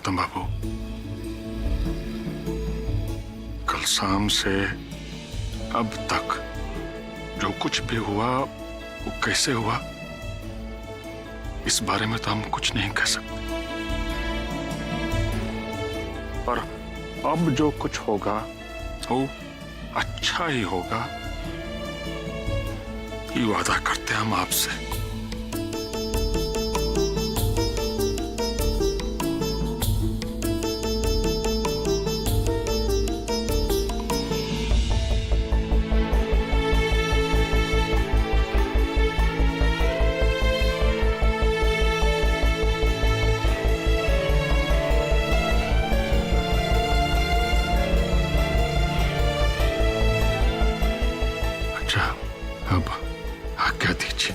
गौतम बाबू, कल शाम से अब तक जो कुछ भी हुआ वो कैसे हुआ, इस बारे में तो हम कुछ नहीं कह सकते। पर अब जो कुछ होगा वो अच्छा ही होगा, ये वादा करते हैं हम आपसे। अब आज्ञा दीजिए।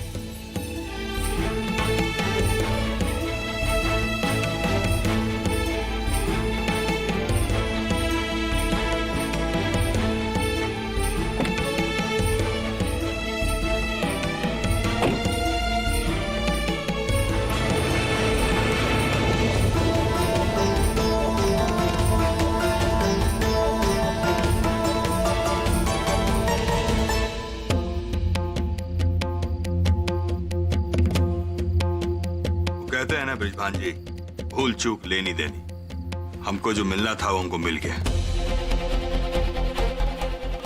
कहते हैं ना बृजभान जी, भूल चूक लेनी देनी। हमको जो मिलना था वो हमको मिल गया,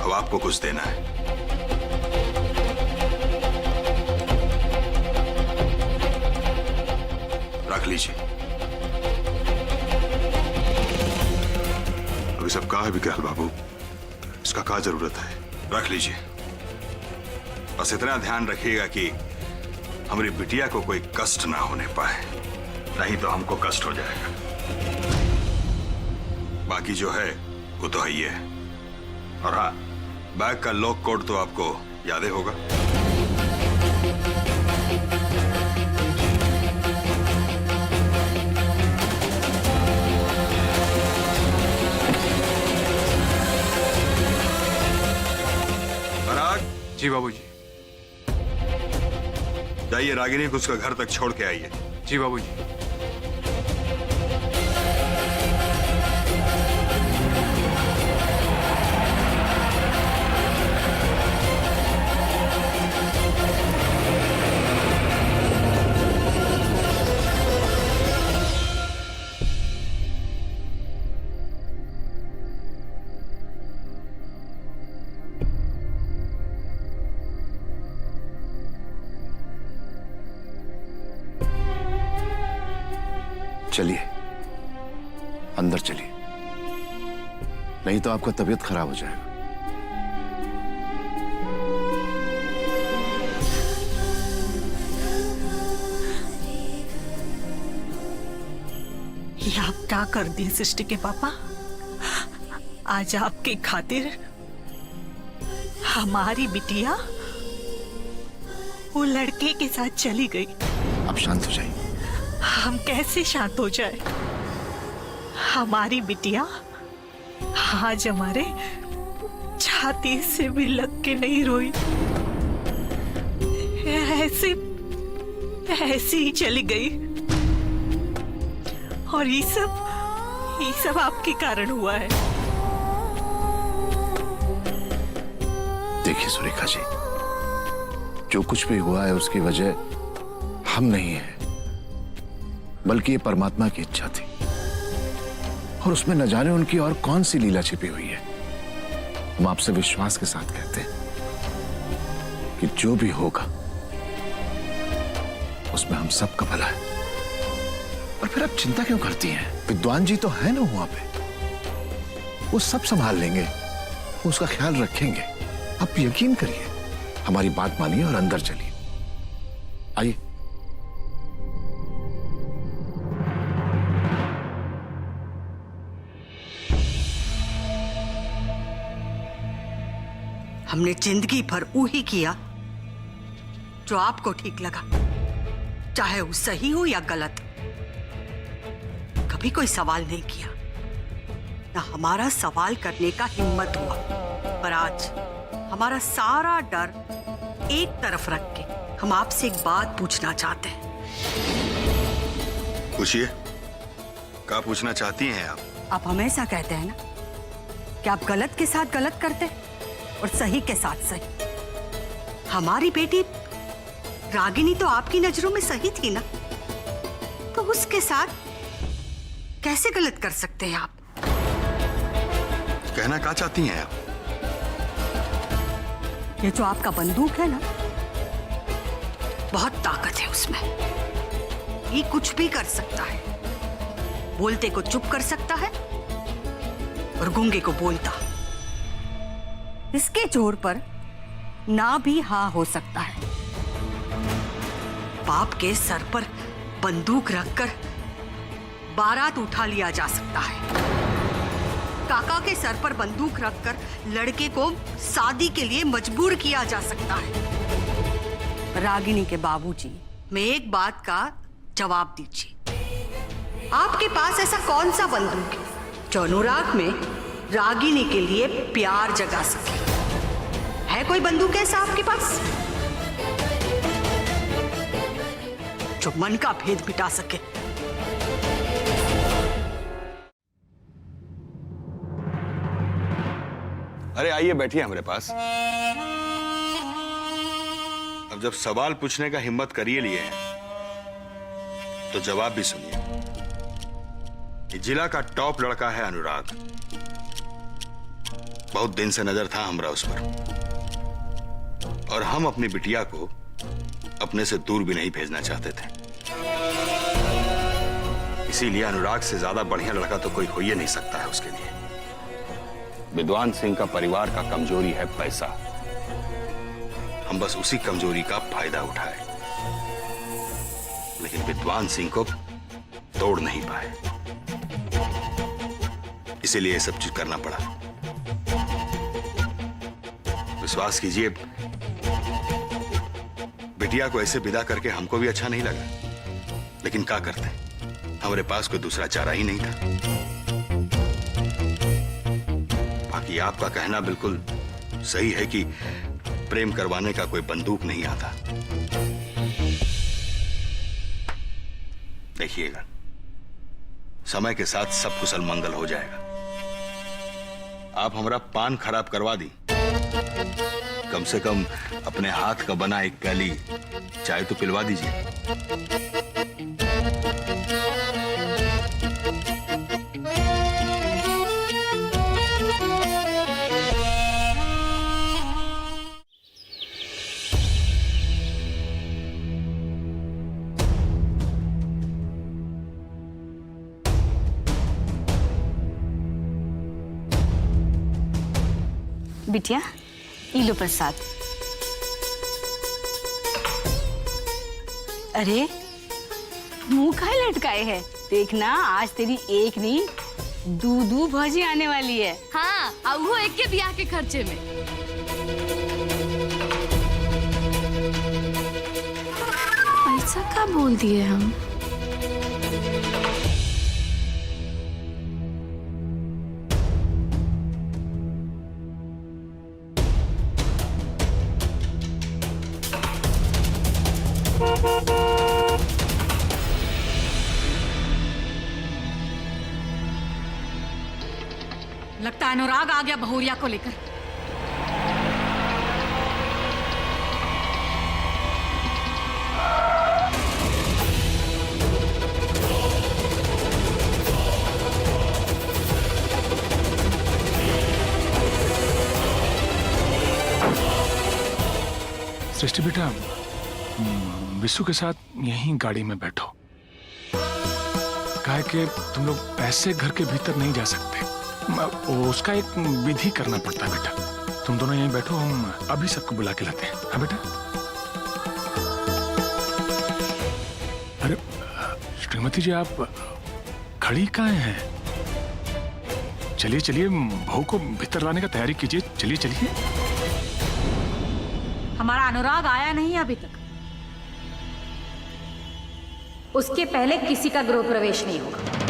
अब आपको कुछ देना है। रख लीजिए। अभी सब कहा है विकराल बाबू, इसका क्या जरूरत है? रख लीजिए। बस इतना ध्यान रखिएगा कि हमारी बिटिया को कोई कष्ट ना होने पाए, नहीं तो हमको कष्ट हो जाएगा। बाकी जो है वो तो है ही है। और हाँ, बैग का लॉक कोड तो आपको याद ही होगा। पराग। जी बाबूजी। जाइए रागिनी को उसका घर तक छोड़ के आइए। जी बाबूजी। चलिए अंदर चलिए, नहीं तो आपका तबीयत खराब हो जाएगा। ये आप क्या कर दिए सृष्टि के पापा? आज आपके खातिर हमारी बिटिया वो लड़के के साथ चली गई। आप शांत हो जाइए। हम कैसे शांत हो जाए? हमारी बिटिया आज हमारे छाती से भी लग के नहीं रोई, ऐसे ऐसी ही चली गई। और ये सब आपके कारण हुआ है। देखिए सुरेखा जी, जो कुछ भी हुआ है उसकी वजह हम नहीं है, बल्कि ये परमात्मा की इच्छा थी, और उसमें न जाने उनकी और कौन सी लीला छिपी हुई है। हम आपसे विश्वास के साथ कहते हैं कि जो भी होगा उसमें हम सबका भला है। और फिर आप चिंता क्यों करती हैं? विद्वान जी तो है ना वहां पे, वो सब संभाल लेंगे, वो उसका ख्याल रखेंगे। आप यकीन करिए, हमारी बात मानिए और अंदर चलिए। आइए। हमने जिंदगी भर वही किया जो आपको ठीक लगा, चाहे वो सही हो या गलत। कभी कोई सवाल नहीं किया, ना हमारा सवाल करने का हिम्मत हुआ। पर आज हमारा सारा डर एक तरफ रख के हम आपसे एक बात पूछना चाहते हैं। पूछिए, क्या पूछना चाहती हैं आप हमेशा कहते हैं ना कि आप गलत के साथ गलत करते और सही के साथ सही। हमारी बेटी रागिनी तो आपकी नजरों में सही थी ना, तो उसके साथ कैसे गलत कर सकते हैं आप? कहना क्या चाहती हैं आप? ये जो आपका बंदूक है ना, बहुत ताकत है उसमें। ये कुछ भी कर सकता है। बोलते को चुप कर सकता है और गूंगे को बोलता। इसके जोर पर ना भी हाँ हो सकता है। बाप के सर पर बंदूक रखकर बारात उठा लिया जा सकता है। काका के सर पर बंदूक रखकर लड़के को शादी के लिए मजबूर किया जा सकता है। रागिनी के बाबूजी, मैं एक बात का जवाब दीजिए। आपके पास ऐसा कौन सा बंदूक है जो अनुराग में रागिनी के लिए प्यार जगा सके? है कोई बंदूक ऐसा आपके पास जो मन का भेद मिटा सके? अरे आइए बैठिए हमारे पास। अब जब सवाल पूछने का हिम्मत करिए लिए हैं, तो जवाब भी सुनिए। ये जिला का टॉप लड़का है अनुराग। बहुत दिन से नजर था हमरा उस पर, और हम अपनी बिटिया को अपने से दूर भी नहीं भेजना चाहते थे। इसीलिए अनुराग से ज्यादा बढ़िया लड़का तो कोई हो ही नहीं सकता है उसके लिए। विद्वान सिंह का परिवार का कमजोरी है पैसा। हम बस उसी कमजोरी का फायदा उठाए, लेकिन विद्वान सिंह को तोड़ नहीं पाए। इसीलिए ये सब चीज करना पड़ा। विश्वास कीजिए, बिटिया को ऐसे विदा करके हमको भी अच्छा नहीं लगा, लेकिन क्या करते, हमारे पास कोई दूसरा चारा ही नहीं था। बाकी आपका कहना बिल्कुल सही है कि प्रेम करवाने का कोई बंदूक नहीं आता। देखिएगा, समय के साथ सब कुशल मंगल हो जाएगा। आप हमारा पान खराब करवा दी, कम से कम अपने हाथ का बना एक प्याली चाय तो पिलवा दीजिए। बिटिया, ये लो प्रसाद। अरे मुंह काहे लटकाए है? देखना, आज तेरी एक नहीं दू भौजी आने वाली है। हाँ, अब वो एक के ब्याह के खर्चे में। ऐसा क्या बोल दिए हम? लगता है अनुराग आ गया बहुरिया को लेकर। सृष्टि बेटा, विशु के साथ यहीं गाड़ी में बैठो। कहा कि तुम लोग ऐसे घर के भीतर नहीं जा सकते, उसका एक विधि करना पड़ता है बेटा। तुम दोनों यहीं बैठो, हम अभी सबको बुला के लाते हैं। हाँ बेटा। अरे श्रीमती जी, आप खड़ी कहाँ हैं? चलिए चलिए, बहू को भीतर लाने का तैयारी कीजिए। चलिए चलिए। हमारा अनुराग आया नहीं अभी तक। उसके पहले किसी का गृह प्रवेश नहीं होगा।